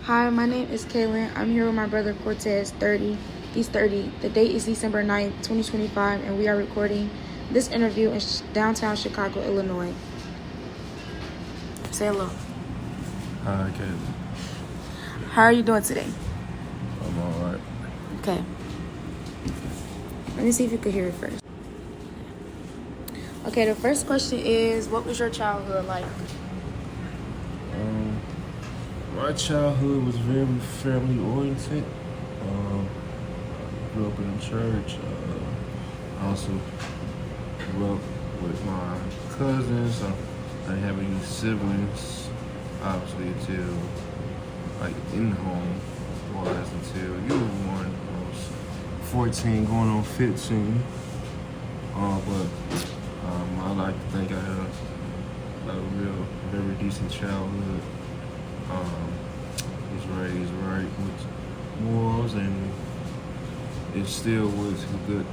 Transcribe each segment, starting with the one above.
Hi, my name is Caylne. I'm here with my brother Cortez, 30. He's 30. The date is December 9th, 2025, and we are recording this interview in downtown Chicago, Illinois. Say hello. Hi, Caylne. How are you doing today? I'm alright. Okay. Let me see if you could hear it first. Okay, the first question is, what was your childhood like? My childhood was very family oriented. I grew up in a church. I also grew up with my cousins. I didn't have any siblings, obviously, until like in the home was until you were born. I was 14, going on 15. But I like to think I had a real, very decent childhood. Was raised right with morals and instilled with good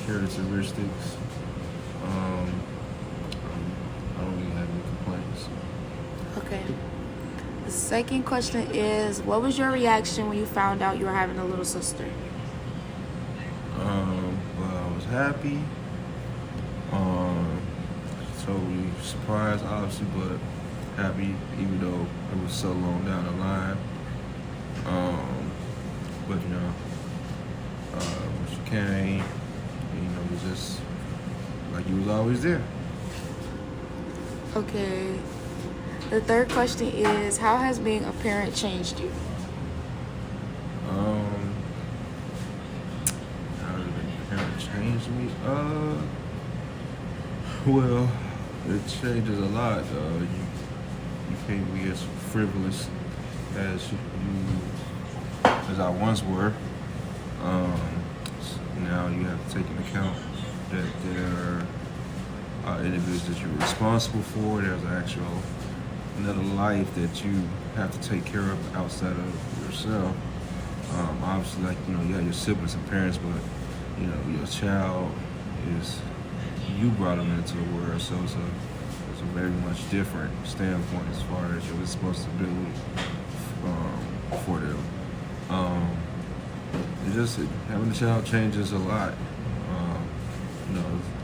characteristics. I don't really have any complaints. Okay. The second question is, what was your reaction when you found out you were having a little sister? Well, I was happy. Totally surprised, obviously, but happy, even though it was so long down the line. But when she came, it was just like you was always there. Okay. The third question is, how has being a parent changed you? How did the parent change me? Well, it changes a lot. You can't be as frivolous as as I once were. Now you have to take into account that there are individuals that you're responsible for. There's another life that you have to take care of outside of yourself. Obviously, you have your siblings and parents, but your child is you brought them into the world, so it's a very much different standpoint as far as your responsibility for them. Having a child changes a lot.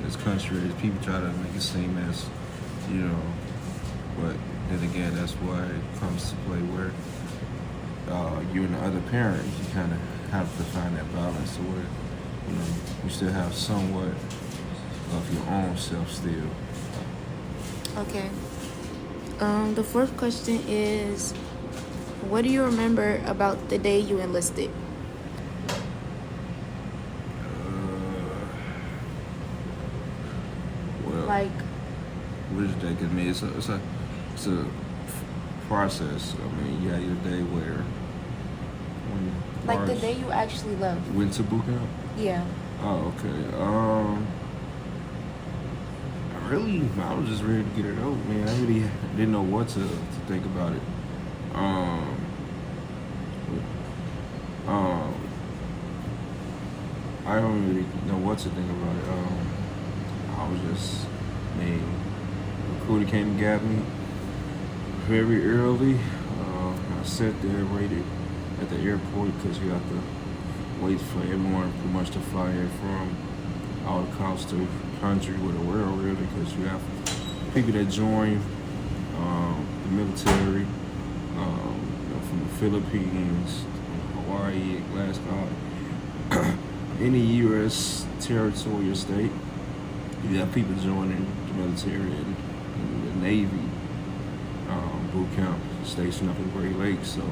This country, people try to make it seem as, but then again, that's why it comes to play where you and the other parent, you kind of have to find that balance to where, you still have somewhat of your own self still. Okay. The fourth question is, what do you remember about the day you enlisted? Well, which day? Cause it's a process. I mean, you had your day where the day you actually left. Went to boot camp? Yeah. Oh, okay. I was just ready to get it over, man. I really didn't know what to think about it. I don't really know what to think about it. I was just, recruiter came and got me very early. I sat there, waited at the airport because you have to wait for everyone pretty much to fly in from all across the country with the world, really, because you have people that join the military from the Philippines, Hawaii, Alaska, any U.S. territory or state. You have people joining the military and the Navy boot camp station up in Great Lakes. So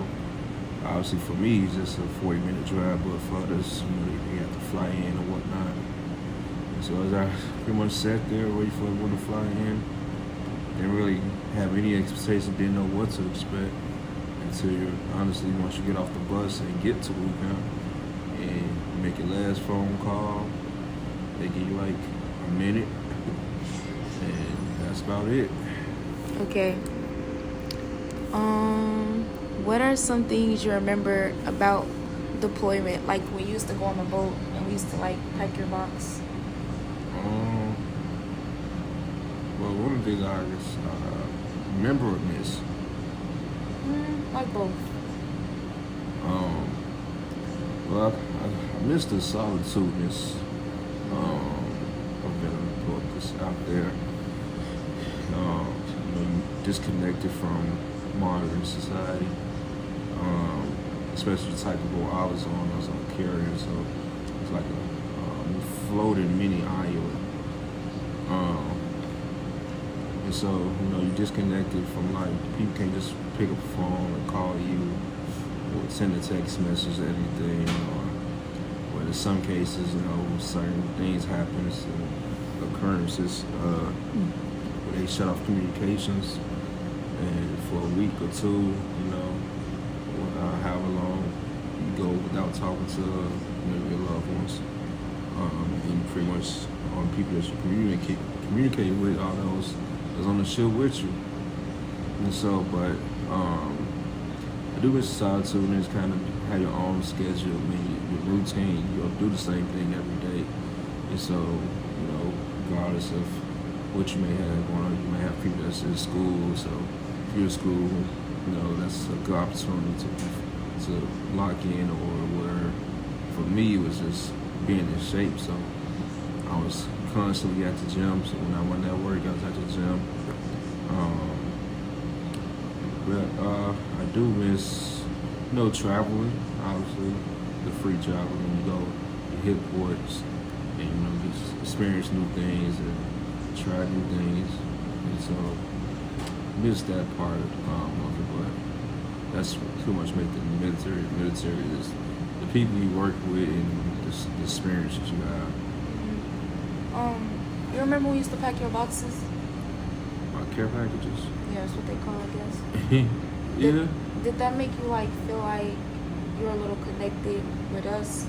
obviously for me, it's just a 40-minute drive, but for others, they have to fly in and whatnot. So as I pretty much sat there waiting for everyone to fly in, didn't really have any expectation, didn't know what to expect until honestly once you get off the bus and get to boot camp and you make your last phone call, they give you like a minute, and that's about it. Okay. What are some things you remember about deployment? Like when you used to go on the boat and we used to pack your box? Well, one of the things I remember or miss? Like both. Um, well, I missed the solitudeness of being just out there. You disconnected from modern society, especially the type of boat I was on. I was on a carrier, so it's like a floating mini island. And so, you disconnected from like, people can't just pick up the phone and call you or send a text message or anything, or in some cases, certain things happen, occurrences, where they shut off communications, and for a week or two, or however long, you go without talking to your loved ones, and pretty much all the people that you communicate with, all those is on the ship with you. And so, but I do miss solitude, and it's kind of have your own schedule, your routine. You'll do the same thing every day. And so, regardless of what you may have going on, you may have people that's in school. So if you're in school, that's a good opportunity to lock in, or where for me it was just being in shape. So I was constantly at the gym. So when I went at work, I was at the gym. But I do miss, traveling. Obviously, the free travel when you go, you hit ports, and just experience new things and try new things. And so miss that part of it. But that's pretty much make the military. The military is the people you work with and the experiences you have. You remember we used to pack your boxes? My care packages. Yeah, that's what they call it, I guess. Yeah. Did that make you feel like you're a little connected with us?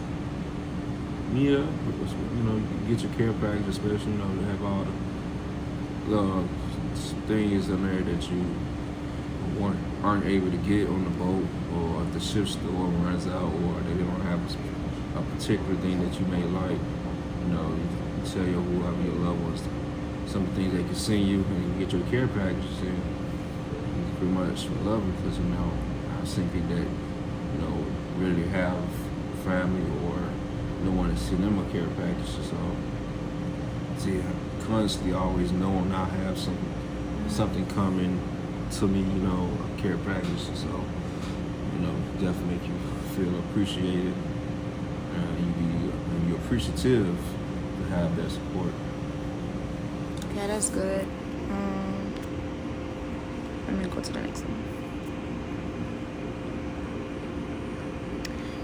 Yeah, you get your care package, especially, to have all the things in there that you aren't able to get on the boat, or if the ship store runs out, or they don't have a particular thing that you may like, you tell whoever your loved ones some things they can send you, and you get your care packages, and you pretty much love them, because I've seen people that really have family or no one to send them a care package. So yeah, constantly always knowing I have something coming to me, a care package. So definitely make you feel appreciated, and you're appreciative to have that support. Yeah, that's good. I'm gonna go to the next one.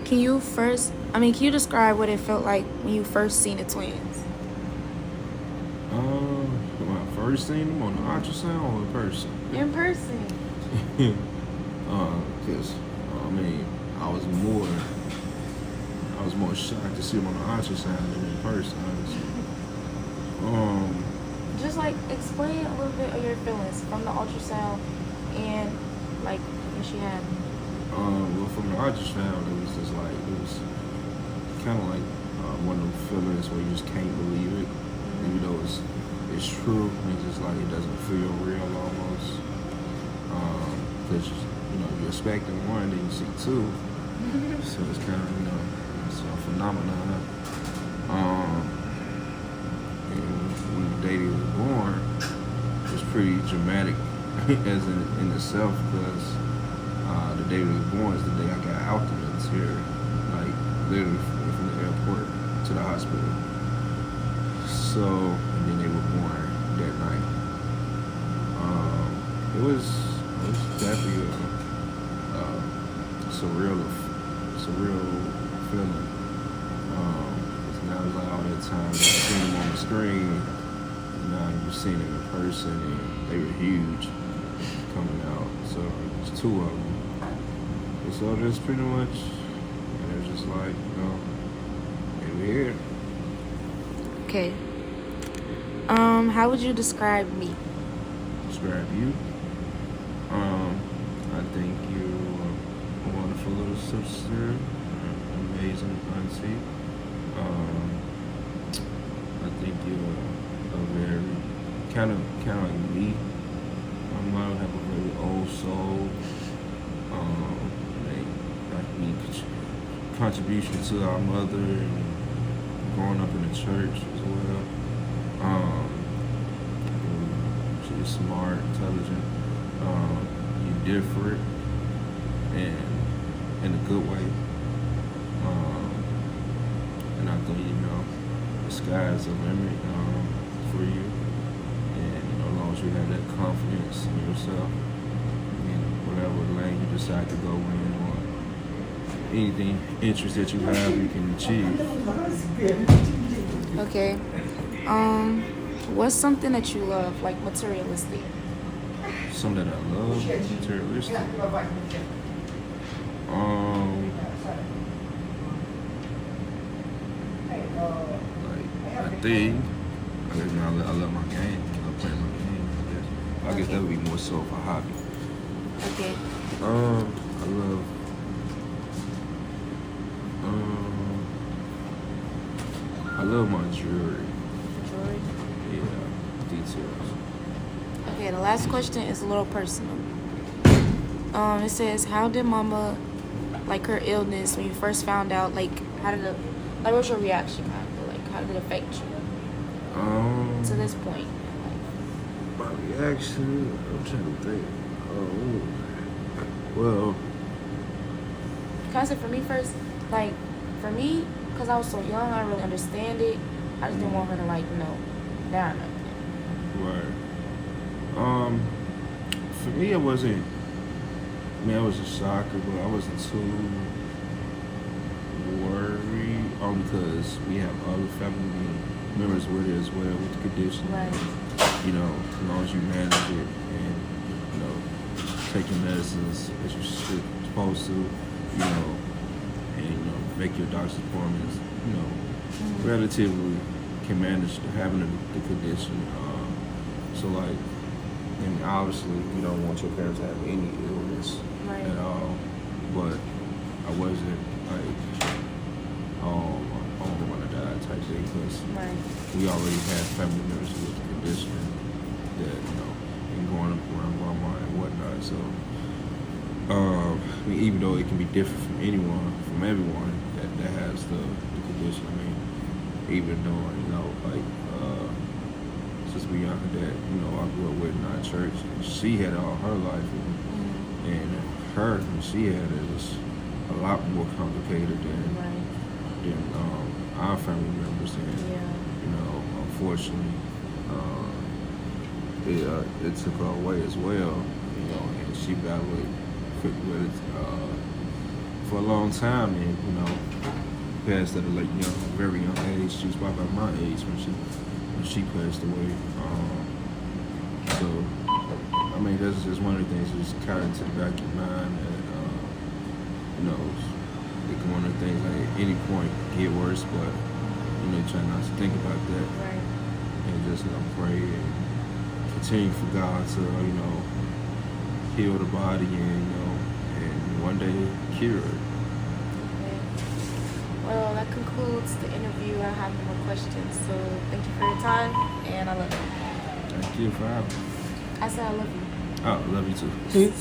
Can you describe what it felt like when you first seen the twins? When I first seen them on the ultrasound, or in person? In person. Because I was more shocked to see them on the ultrasound than in person, honestly. Just explain a little bit of your feelings from the ultrasound and when she had me. Well, from the ultrasound, it was just it was kind of like one of those feelings where you just can't believe it, even though it's true. It's just it doesn't feel real almost, because you're expecting one, then you see two, so it's kind of it's a phenomenon. And when the day they was born, it was pretty dramatic as in itself, because the day we was born is the day I got outdoors here, literally from the airport to the hospital. So, and then they were born that night. It was definitely a surreal feeling. Now it was all that time you've seen them on the screen, now you've seen them in person, and they were huge coming out. So there's two of them. And so that's pretty much, and it's just they were here. Okay. How would you describe me? Describe you? I think you're a wonderful little sister, amazing auntie. I think you're a very kind of like me. I have a very old soul. Like me contribution to our mother and growing up in the church as well. She's smart, intelligent, you're different, and in a good way. And I think, the sky's the limit for you. And, as long as you have that confidence in yourself, and whatever lane you decide to go in, or anything, interest that you have, you can achieve. Okay. What's something that you love, like materialistic? Something that I love, materialistic. Like, I love my game. I love playing my game. I guess that would be more so of a hobby. Okay. I love my jewelry. Jewelry? Yeah, details. Okay, the last question is a little personal. It says, how did mama, like, her illness when you first found out, like, what was your reaction kind of, like, how did it affect you? To this point. My reaction, I'm trying to think. Well, Can I say for me first? Like, for me, because I was so young, I didn't really understand it. I just didn't want her to, like, down or anything. right. For me, it wasn't. I mean, I was a shocker, but I wasn't too worried. Only because we have other family members with it as well with the condition. Right. As long as you manage it and take your medicines as you're supposed to, and make your doctor's appointments, relatively can manage having the condition. So like, and obviously you don't want your parents to have any illness at all, but I wasn't like, oh, I don't want to die type thing, because we already had family members with the condition that, and growing up around grandma and whatnot. So, I mean, even though it can be different from everyone that has the condition, I mean, even though, since we young that, I grew up with in our church, and she had all her life, and her, when she had it, was a lot more complicated than our family members, and unfortunately, it took her away as well, and she battled with it for a long time, and passed at a very young age. She was probably about my age when she passed away. So, I mean, that's just one of the things that just kind of into the back of your mind that, it's one of the things that at any point get worse, but, you try not to think about that. And just, pray and continue for God to, heal the body and one day cure it. Well, that concludes the interview. I have no more questions. So thank you for your time, and I love you. Thank you for having me. I said I love you. Oh, I love you too.